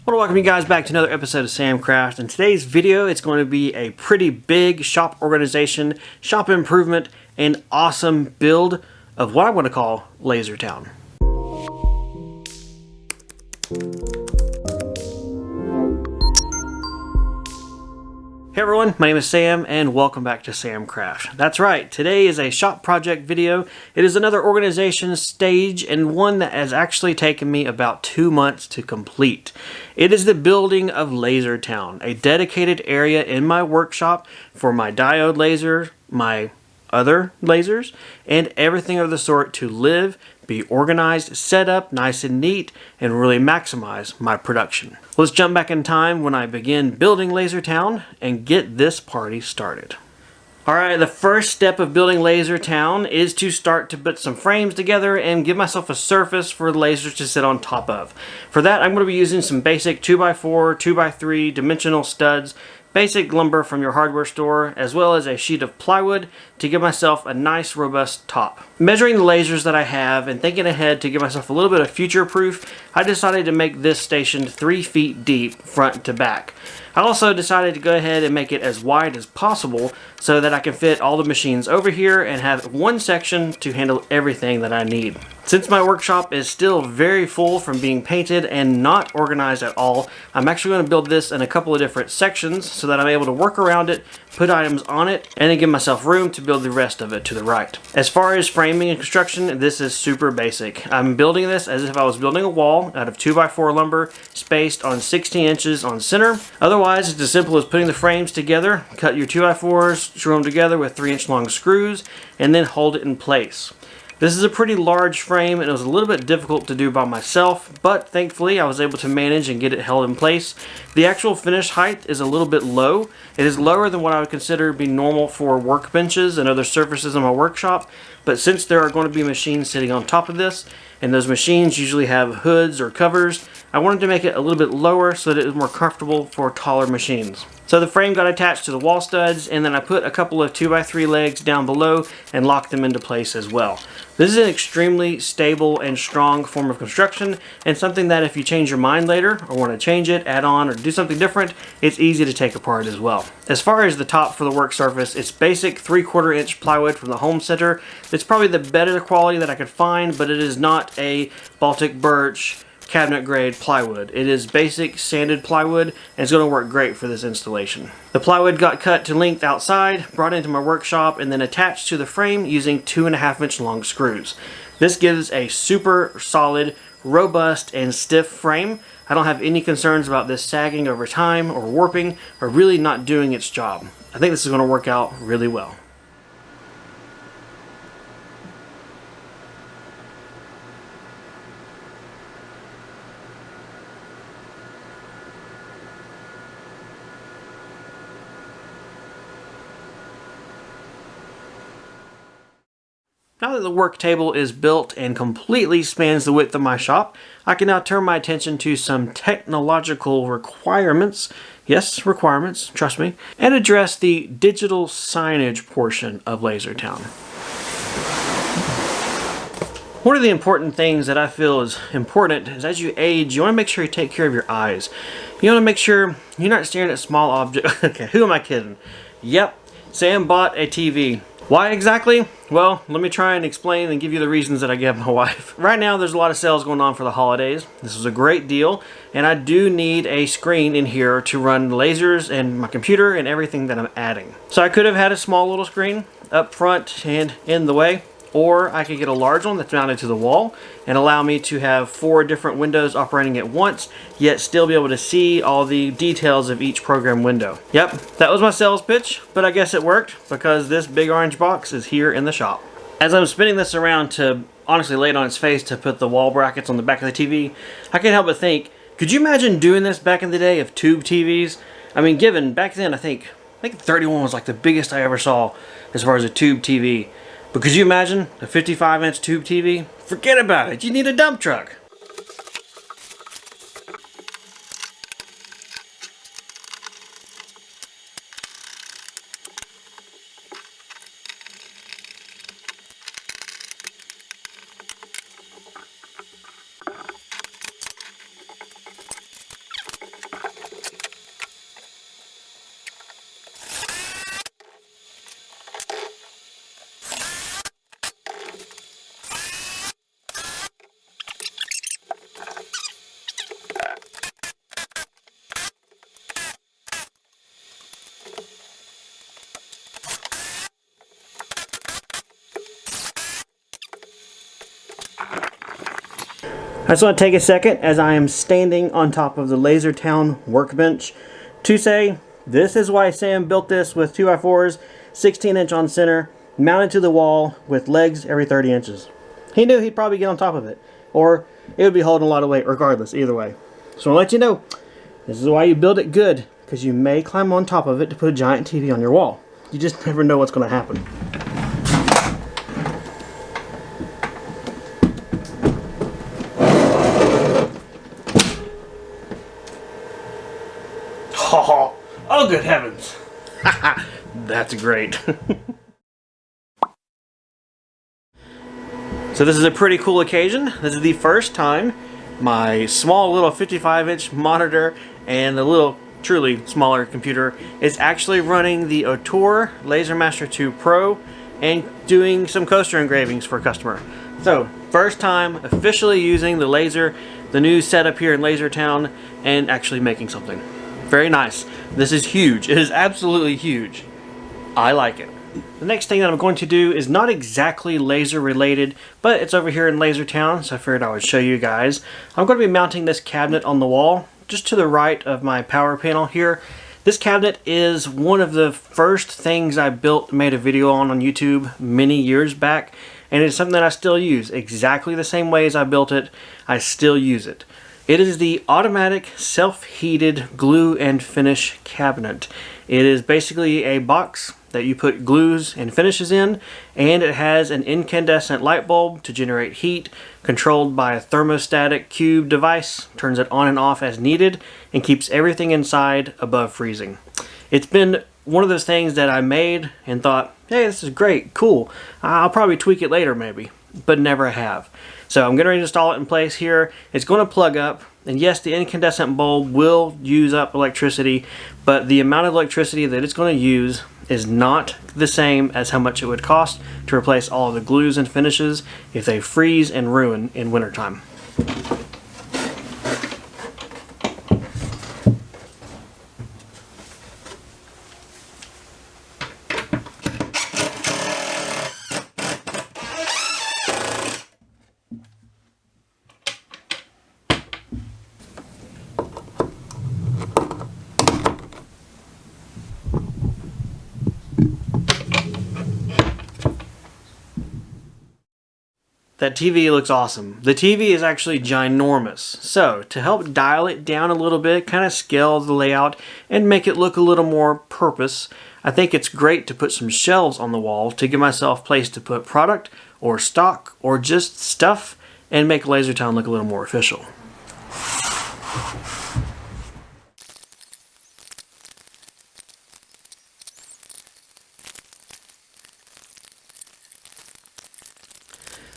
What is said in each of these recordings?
I want to welcome you guys back to another episode of Samcraft. In today's video, it's going to be a pretty big shop organization, shop improvement, and awesome build of what I'm going to call LaserTown. Hey everyone, my name is Sam and welcome back to Samcraft. That's right, today is a shop project video. It is another organization stage and one that has actually taken me about 2 months to complete. It is the building of LaserTown, a dedicated area in my workshop for my diode laser, my other lasers, and everything of the sort to live, be organized, set up nice and neat, and really maximize my production. Let's jump back in time when I begin building LaserTown and get this party started. Alright, the first step of building LaserTown is to start to put some frames together and give myself a surface for the lasers to sit on top of. For that, I'm going to be using some basic 2x4, 2x3 dimensional studs, basic lumber from your hardware store, as well as a sheet of plywood to give myself a nice robust top. Measuring the lasers that I have and thinking ahead to give myself a little bit of future proof, I decided to make this station 3 feet deep front to back. I also decided to go ahead and make it as wide as possible so that I can fit all the machines over here and have one section to handle everything that I need. Since my workshop is still very full from being painted and not organized at all, I'm actually going to build this in a couple of different sections so that I'm able to work around it, put items on it, and then give myself room to build the rest of it to the right. As far as framing and construction, this is super basic. I'm building this as if I was building a wall out of 2x4 lumber spaced on 16 inches on center. Otherwise, it's as simple as putting the frames together, cut your 2x4s, screw them together with 3-inch long screws, and then hold it in place. This is a pretty large frame and it was a little bit difficult to do by myself, but thankfully I was able to manage and get it held in place. The actual finished height is a little bit low. It is lower than what I would consider to be normal for workbenches and other surfaces in my workshop, but since there are going to be machines sitting on top of this, and those machines usually have hoods or covers, I wanted to make it a little bit lower so that it was more comfortable for taller machines. So the frame got attached to the wall studs, and then I put a couple of 2x3 legs down below and locked them into place as well. This is an extremely stable and strong form of construction, and something that if you change your mind later or want to change it, add on, or do something different, it's easy to take apart as well. As far as the top for the work surface, it's basic 3/4 inch plywood from the home center. It's probably the better quality that I could find, but it is not a Baltic birch cabinet grade plywood. It is basic sanded plywood and it's going to work great for this installation. The plywood got cut to length outside, brought into my workshop, and then attached to the frame using 2.5-inch long screws. This gives a super solid, robust, and stiff frame. I don't have any concerns about this sagging over time or warping or really not doing its job. I think this is going to work out really well. Now that the work table is built and completely spans the width of my shop, I can now turn my attention to some technological requirements, yes, requirements, trust me, and address the digital signage portion of LaserTown. One of the important things that I feel is important is as you age, you want to make sure you take care of your eyes. You want to make sure you're not staring at small objects. Okay, who am I kidding? Yep, Sam bought a TV. Why exactly? Well, let me try and explain and give you the reasons that I gave my wife. Right now, there's a lot of sales going on for the holidays. This is a great deal, and I do need a screen in here to run lasers and my computer and everything that I'm adding. So I could have had a small little screen up front and in the way, or I could get a large one that's mounted to the wall and allow me to have 4 different windows operating at once, yet still be able to see all the details of each program window. Yep, that was my sales pitch, but I guess it worked because this big orange box is here in the shop. As I'm spinning this around to honestly lay it on its face to put the wall brackets on the back of the TV, I can't help but think, could you imagine doing this back in the day of tube TVs? I mean, given back then, I think 31 was like the biggest I ever saw as far as a tube TV. But could you imagine a 55-inch tube TV? Forget about it, you need a dump truck. I just want to take a second as I am standing on top of the LaserTown workbench to say this is why Sam built this with 2x4s, 16-inch on center, mounted to the wall with legs every 30 inches. He knew he'd probably get on top of it, or it would be holding a lot of weight regardless, either way. So I'll let you know, this is why you build it good, because you may climb on top of it to put a giant TV on your wall. You just never know what's going to happen. Oh, good heavens. That's great. So this is a pretty cool occasion. This is the first time my small little 55-inch monitor and the little truly smaller computer is actually running the Auteur LaserMaster 2 Pro and doing some coaster engravings for a customer. So first time officially using the laser, the new setup here in LaserTown, and actually making something. Very nice. This is huge. It is absolutely huge. I like it. The next thing that I'm going to do is not exactly laser related, but it's over here in LaserTown, so I figured I would show you guys. I'm going to be mounting this cabinet on the wall, just to the right of my power panel here. This cabinet is one of the first things I built and made a video on YouTube many years back, and it's something that I still use. Exactly the same way as I built it, I still use it. It is the automatic self-heated glue and finish cabinet. It is basically a box that you put glues and finishes in, and it has an incandescent light bulb to generate heat, controlled by a thermostatic cube device, turns it on and off as needed, and keeps everything inside above freezing. It's been one of those things that I made and thought, hey, this is great, cool, I'll probably tweak it later maybe, but never have. So I'm getting ready to install it in place here. It's going to plug up, and yes, the incandescent bulb will use up electricity, but the amount of electricity that it's going to use is not the same as how much it would cost to replace all of the glues and finishes if they freeze and ruin in wintertime. That TV looks awesome. The TV is actually ginormous. So to help dial it down a little bit, kind of scale the layout and make it look a little more purpose, I think it's great to put some shelves on the wall to give myself place to put product or stock or just stuff and make LaserTown look a little more official.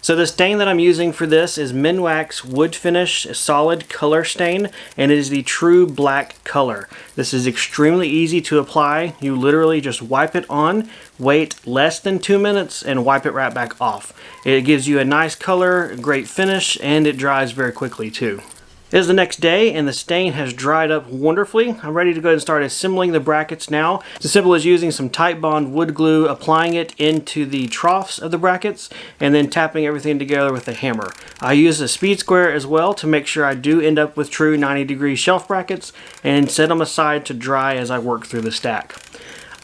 So the stain that I'm using for this is Minwax Wood Finish Solid Color Stain, and it is the true black color. This is extremely easy to apply. You literally just wipe it on, wait less than 2 minutes, and wipe it right back off. It gives you a nice color, great finish, and it dries very quickly too. It is the next day and the stain has dried up wonderfully. I'm ready to go ahead and start assembling the brackets now. It's as simple as using some Titebond wood glue, applying it into the troughs of the brackets, and then tapping everything together with a hammer. I use a speed square as well to make sure I do end up with true 90-degree shelf brackets and set them aside to dry as I work through the stack.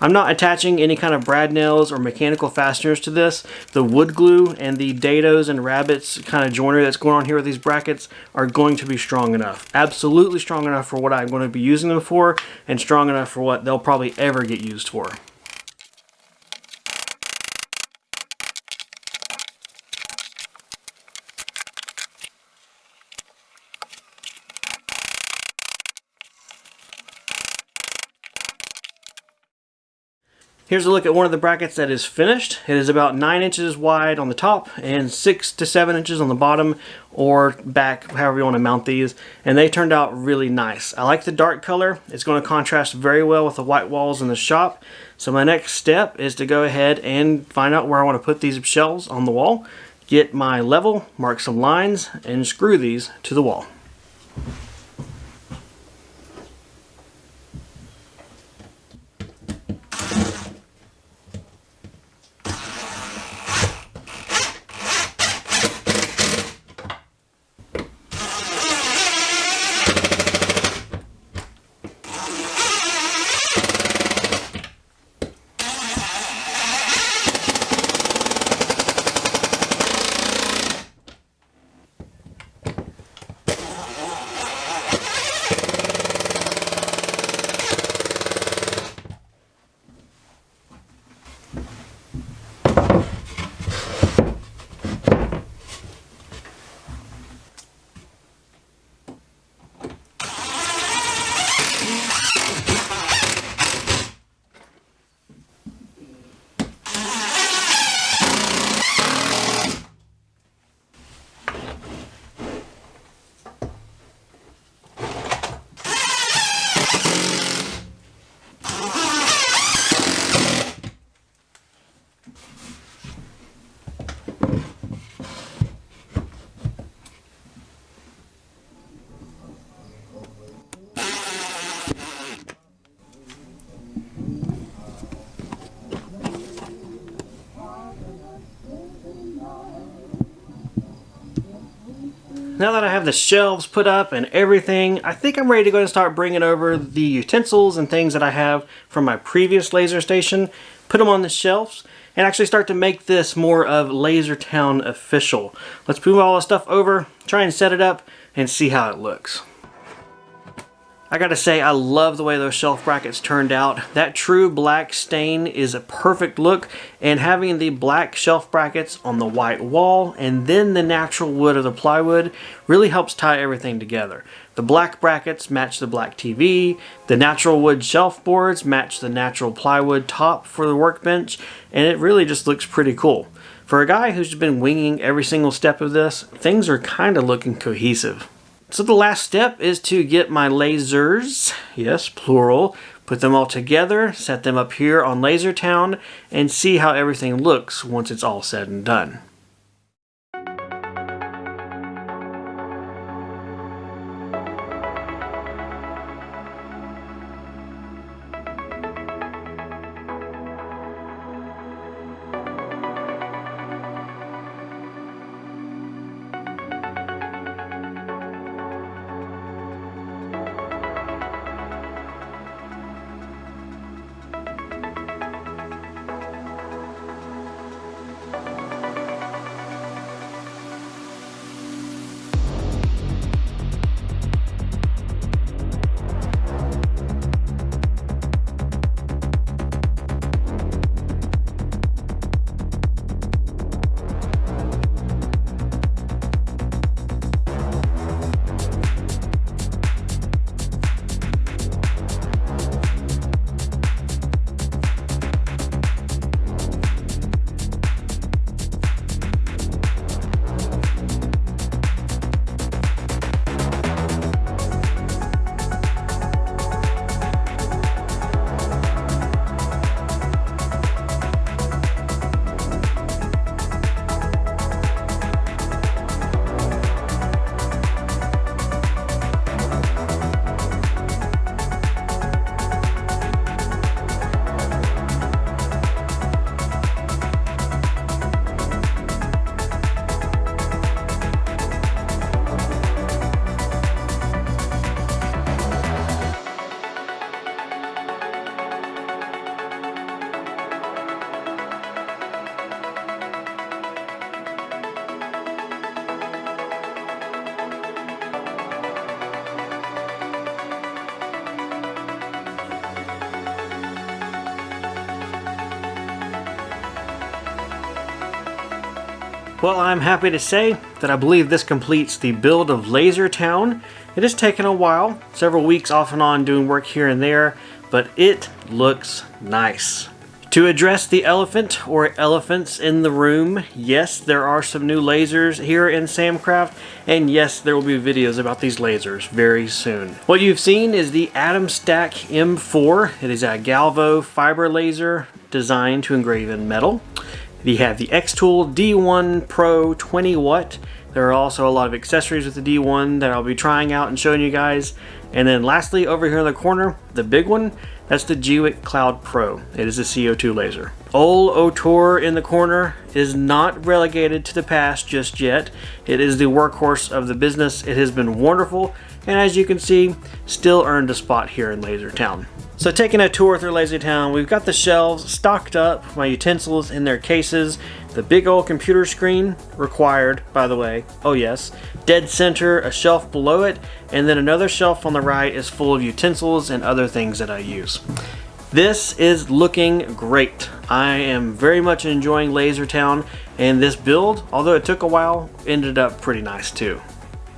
I'm not attaching any kind of brad nails or mechanical fasteners to this. The wood glue and the dados and rabbits kind of joinery that's going on here with these brackets are going to be strong enough. Absolutely strong enough for what I'm going to be using them for, and strong enough for what they'll probably ever get used for. Here's a look at one of the brackets that is finished. It is about 9 inches wide on the top and 6 to 7 inches on the bottom or back, however you want to mount these. And they turned out really nice. I like the dark color. It's going to contrast very well with the white walls in the shop. So my next step is to go ahead and find out where I want to put these shelves on the wall, get my level, mark some lines, and screw these to the wall. now that I have the shelves put up and everything, I think I'm ready to go and start bringing over the utensils and things that I have from my previous laser station, put them on the shelves, and actually start to make this more of LaserTown official. Let's move all the stuff over, try and set it up, and see how it looks. I gotta say, I love the way those shelf brackets turned out. That true black stain is a perfect look, and having the black shelf brackets on the white wall and then the natural wood of the plywood really helps tie everything together. The black brackets match the black TV, the natural wood shelf boards match the natural plywood top for the workbench, and it really just looks pretty cool. For a guy who's been winging every single step of this, things are kind of looking cohesive. So the last step is to get my lasers, yes, plural, put them all together, set them up here on LaserTown, and see how everything looks once it's all said and done. Well, I'm happy to say that I believe this completes the build of LaserTown. It has taken a while, several weeks off and on doing work here and there, but it looks nice. To address the elephant or elephants in the room, yes, there are some new lasers here in Samcraft, and yes, there will be videos about these lasers very soon. What you've seen is the Atom Stack M4. It is a Galvo fiber laser designed to engrave in metal. You have the X-Tool D1 Pro 20 watt. There are also a lot of accessories with the D1 that I'll be trying out and showing you guys. And then lastly, over here in the corner, the big one, that's the Gewick Cloud Pro. It is a CO2 laser. Old Otor in the corner is not relegated to the past just yet. It is the workhorse of the business. It has been wonderful, and as you can see, still earned a spot here in LaserTown. So taking a tour through LaserTown, we've got the shelves stocked up, my utensils in their cases, the big old computer screen, required, by the way, oh yes, dead center, a shelf below it, and then another shelf on the right is full of utensils and other things that I use. This is looking great. I am very much enjoying LaserTown, and this build, although it took a while, ended up pretty nice too.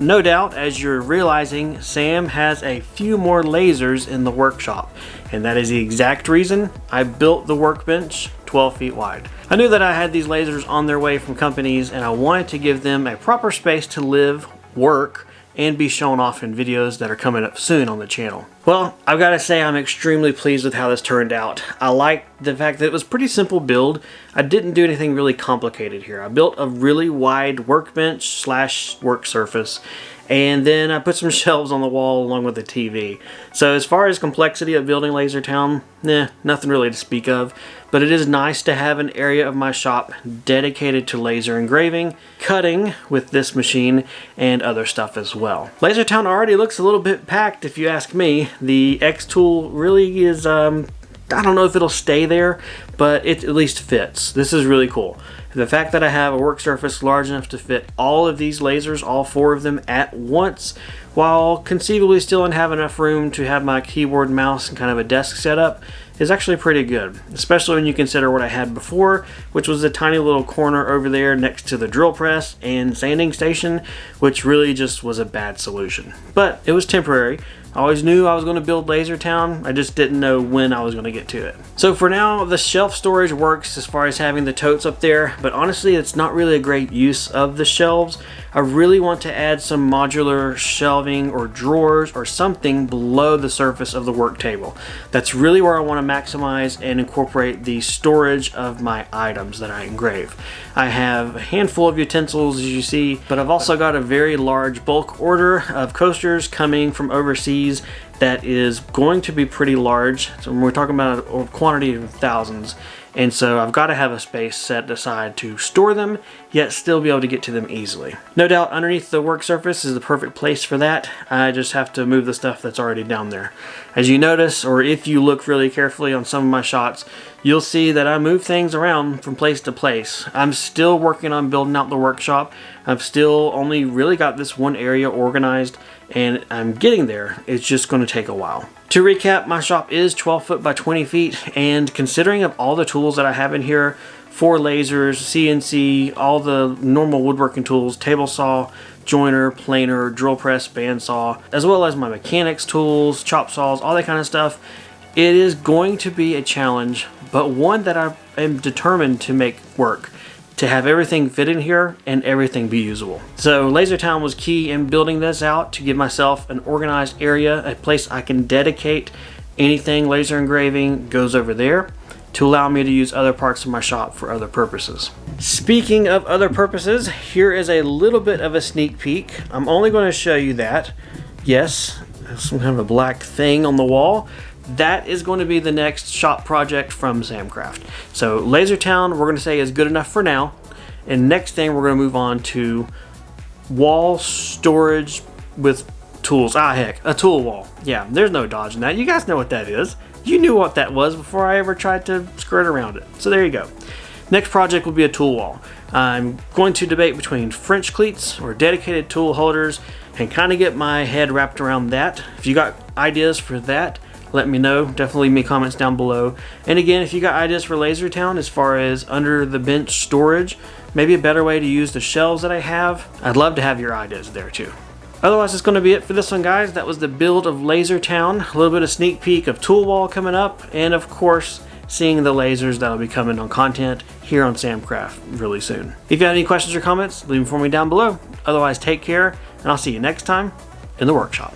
No doubt, as you're realizing, Sam has a few more lasers in the workshop, and that is the exact reason I built the workbench 12 feet wide. I knew that I had these lasers on their way from companies, and I wanted to give them a proper space to live, work, and be shown off in videos that are coming up soon on the channel. Well, I've got to say I'm extremely pleased with how this turned out. I like the fact that it was a pretty simple build. I didn't do anything really complicated here. I built a really wide workbench slash work surface, And then I put some shelves on the wall along with the TV. So as far as complexity of building LaserTown, nothing really to speak of. But it is nice to have an area of my shop dedicated to laser engraving, cutting with this machine, and other stuff as well. LaserTown already looks a little bit packed if you ask me. The X tool really is, I don't know if it'll stay there, but it at least fits. This is really cool. The fact that I have a work surface large enough to fit all of these lasers, all 4 of them at once, while conceivably still have enough room to have my keyboard, mouse, and kind of a desk set up, is actually pretty good, especially when you consider what I had before, which was a tiny little corner over there next to the drill press and sanding station, which really just was a bad solution. But it was temporary. I always knew I was going to build LaserTown, I just didn't know when I was going to get to it. So for now, the shelf storage works as far as having the totes up there, but honestly it's not really a great use of the shelves. I really want to add some modular shelving or drawers or something below the surface of the work table. That's really where I want to maximize and incorporate the storage of my items that I engrave. I have a handful of utensils, as you see, but I've also got a very large bulk order of coasters coming from overseas that is going to be pretty large. So we're talking about a quantity of thousands. And so I've got to have a space set aside to store them, yet still be able to get to them easily. No doubt underneath the work surface is the perfect place for that. I just have to move the stuff that's already down there. As you notice, or if you look really carefully on some of my shots, you'll see that I move things around from place to place. I'm still working on building out the workshop. I've still only really got this one area organized, and I'm getting there. It's just going to take a while. To recap, my shop is 12 foot by 20 feet, and considering of all the tools that I have in here, 4 lasers, CNC, all the normal woodworking tools, table saw, joiner, planer, drill press, bandsaw, as well as my mechanics tools, chop saws, all that kind of stuff, it is going to be a challenge, but one that I am determined to make work, to have everything fit in here and everything be usable. So LaserTown was key in building this out to give myself an organized area, a place I can dedicate anything laser engraving goes over there, to allow me to use other parts of my shop for other purposes. Speaking of other purposes, here is a little bit of a sneak peek. I'm only going to show you that. Yes, some kind of a black thing on the wall. That is going to be the next shop project from Samcraft. So LaserTown, we're going to say, is good enough for now. And next thing, we're going to move on to wall storage with tools. Ah, heck, a tool wall. Yeah, there's no dodging that. You guys know what that is. You knew what that was before I ever tried to skirt around it. So there you go. Next project will be a tool wall. I'm going to debate between French cleats or dedicated tool holders and kind of get my head wrapped around that. If you got ideas for that, let me know. Definitely leave me comments down below. And again, if you got ideas for LaserTown as far as under the bench storage, maybe a better way to use the shelves that I have, I'd love to have your ideas there too. Otherwise, that's going to be it for this one, guys. That was the build of LaserTown. A little bit of sneak peek of tool wall coming up, and of course, seeing the lasers that'll be coming on content here on Samcraft really soon. If you have any questions or comments, leave them for me down below. Otherwise, take care, and I'll see you next time in the workshop.